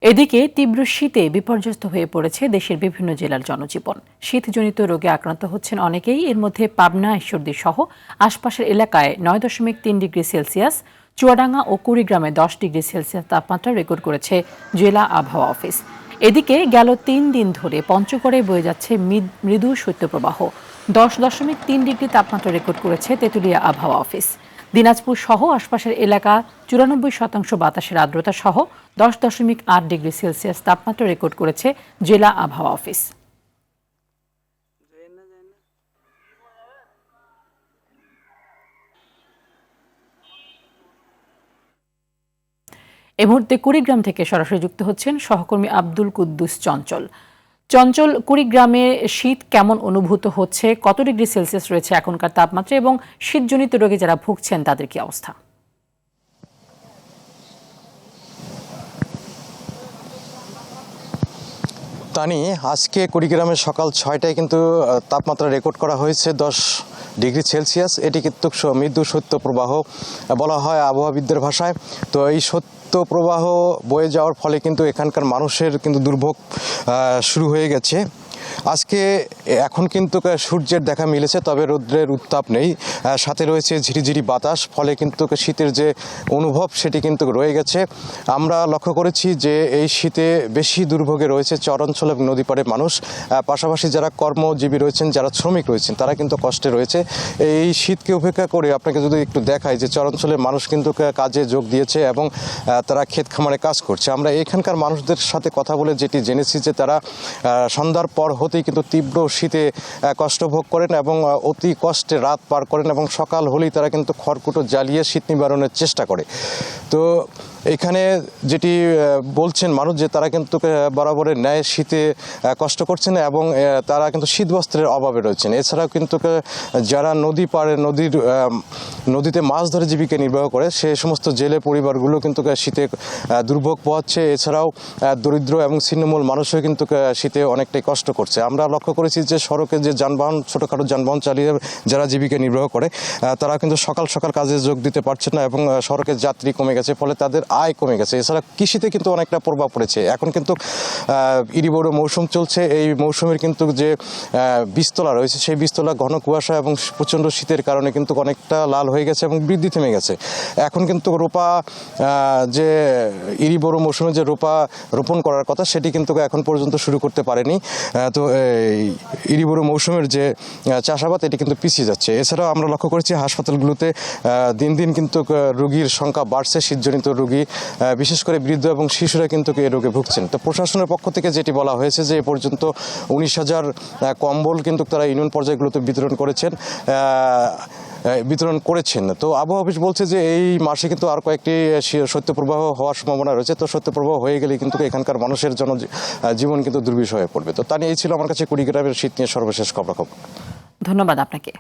এদিকে তীব্র শীতে বিপর্যস্ত হয়ে পড়েছে দেশের বিভিন্ন জেলার জনজীবন। শীতজনিত রোগে আক্রান্ত হচ্ছেন অনেকেই। এর মধ্যে পাবনা, ঈশ্বরদী সহ আশপাশের এলাকায় 9.3 ডিগ্রি সেলসিয়াস, চুয়াডাঙ্গা ও কুড়িগ্রামে 10 ডিগ্রি সেলসিয়াস তাপমাত্রা রেকর্ড করেছে জেলা আবহাওয়া অফিস। এদিকে গেল 3 দিন ধরে পঞ্চগড়ে বয়ে যাচ্ছে মৃদু শৈত্যপ্রবাহ। 10.3 ডিগ্রি তাপমাত্রা রেকর্ড করেছে তেঁতুলিয়া আবহাওয়া অফিস। দিনাজপুর সহ আশপাশের এলাকা 94% বাতাসের আর্দ্রতা সহ 10.8 ডিগ্রি সেলসিয়াস তাপমাত্রা রেকর্ড করেছে জেলা আবহাওয়া অফিস। এই মুহূর্তে কুড়িগ্রাম থেকে সরাসরি যুক্ত হচ্ছেন সহকর্মী আব্দুল কুদ্দুস চঞ্চল। চঞ্চল, কুড়িগ্রামে শীত কেমন অনুভূত হচ্ছে? কত ডিগ্রি সেলসিয়াস রয়েছে এখনকার তাপমাত্রা এবং শীতজনিত রোগে যারা ভুগছেন তাদের কি অবস্থা? তানি, আজকে কুড়িগ্রামের সকাল 6টায় কিন্তু তাপমাত্রা রেকর্ড করা হয়েছে 10 ডিগ্রি সেলসিয়াস। এটি কিন্তু মৃদু শৈত্যপ্রবাহ বলা হয় আবহাওয়াবিদদের ভাষায়। তো এই শৈত্যপ্রবাহ বয়ে যাওয়ার ফলে কিন্তু এখানকার মানুষের কিন্তু দুর্ভোগ শুরু হয়ে গেছে। আজকে এখন কিন্তু সূর্যের দেখা মিলেছে, তবে রৌদ্রের উত্তাপ নেই, সাথে রয়েছে ঝিরিঝিরি বাতাস, ফলে কিন্তু শীতের যে অনুভব সেটি কিন্তু রয়ে গেছে। আমরা লক্ষ্য করেছি যে এই শীতে বেশি দুর্ভোগে রয়েছে চরাঞ্চল এবং নদীপাড়ের মানুষ, পাশাপাশি যারা কর্মজীবী রয়েছেন, যারা শ্রমিক রয়েছেন, তারা কিন্তু কষ্টে রয়েছে। এই শীতকে উপেক্ষা করে আপনাকে যদি একটু দেখাই যে চরাঞ্চলের মানুষ কিন্তু কাজে যোগ দিয়েছে এবং তারা ক্ষেত খামারে কাজ করছে। আমরা এখানকার মানুষদের সাথে কথা বলে যেটি জেনেছি যে তারা সন্ধ্যার পর হতেই কিন্তু তীব্র শীতে কষ্ট ভোগ করেন এবং অতি কষ্টে রাত পার করেন এবং সকাল হলেই তারা কিন্তু খড়কুটো জ্বালিয়ে শীত নিবারণের চেষ্টা করে। তো এখানে যেটি বলছেন মানুষ যে তারা কিন্তু বরাবরের ন্যায় শীতে কষ্ট করছেন এবং তারা কিন্তু শীতবস্ত্রের অভাবে রয়েছেন। এছাড়াও কিন্তু যারা নদী পাড়ে নদীতে মাছ ধরে জীবিকা নির্বাহ করে সে সমস্ত জেলে পরিবারগুলো কিন্তু শীতে দুর্ভোগ পোহাচ্ছে। এছাড়াও দরিদ্র এবং ছিন্নমূল মানুষও কিন্তু শীতে অনেকটাই কষ্ট করছে। আমরা লক্ষ্য করেছি যে সড়কে যে যানবাহন, ছোটোখাটো যানবাহন চালিয়ে যারা জীবিকা নির্বাহ করে তারা কিন্তু সকাল সকাল কাজে যোগ দিতে পারছে না এবং সড়কের যাত্রী কমে গেছে, ফলে তাদের আয় কমে গেছে। এছাড়া কৃষিতে কিন্তু অনেকটা প্রভাব পড়েছে। এখন কিন্তু ইরিবোরো মৌসুম চলছে। এই মৌসুমের কিন্তু যে বীজতলা রয়েছে সেই বীজতলা ঘন কুয়াশা এবং প্রচণ্ড শীতের কারণে কিন্তু অনেকটা লাল হয়ে গেছে এবং বৃদ্ধি থেমে গেছে। এখন কিন্তু রোপা যে ইরিবোরো মৌসুমে যে রোপণ করার কথা সেটি কিন্তু এখন পর্যন্ত শুরু করতে পারেনি। তো ইরিবোরো মৌসুমের যে চাষাবাদ এটি কিন্তু পিছিয়ে যাচ্ছে। এছাড়াও আমরা লক্ষ্য করেছি হাসপাতালগুলোতে দিন দিন কিন্তু রোগীর সংখ্যা বাড়ছে, শীতজনিত রোগী, বিশেষ করে বৃদ্ধ এবং শিশুরা কিন্তু এই রোগে ভুগছেন। তো প্রশাসনের পক্ষ থেকে যেটি বলা হয়েছে যে এ পর্যন্ত 19,000 কম্বল কিন্তু তারা ইউনিয়ন পর্যায়গুলোতে বিতরণ করেছেন। তো আবহাওয়া অফিস বলছে যে এই মাসে কিন্তু আর কয়েকটি শৈত্যপ্রবাহ হওয়ার সম্ভাবনা রয়েছে। তো শৈত্যপ্রবাহ হয়ে গেলে কিন্তু এখানকার মানুষের জীবন কিন্তু দুর্বিষহ হয়ে পড়বে। তো তা নিয়ে এই ছিল আমার কাছে কুড়িগ্রামের শীত নিয়ে সর্বশেষ খবরাখবর। ধন্যবাদ আপনাকে।